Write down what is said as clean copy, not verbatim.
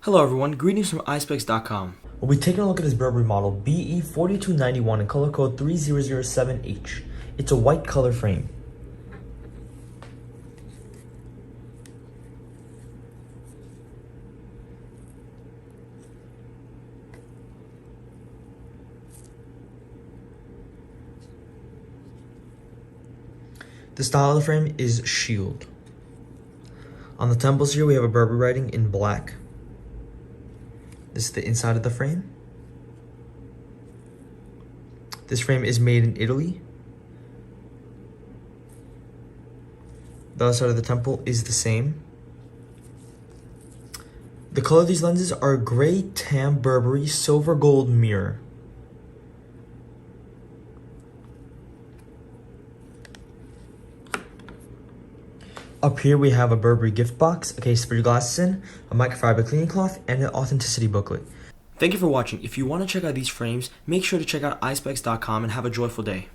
Hello everyone, greetings from Eyespecs.com. We'll be taking a look at this Burberry model BE4291 in color code 3007H. It's a white color frame. The style of the frame is shield. On the temples here we have a Burberry writing in black. This is the inside of the frame. This frame is made in Italy. The other side of the temple is the same. The color of these lenses are gray, tan, Burberry, silver, gold, mirror. Up here we have a Burberry gift box, a case for your glasses in, a microfiber cleaning cloth, and an authenticity booklet. Thank you for watching. If you want to check out these frames, make sure to check out Eyespecs.com and have a joyful day.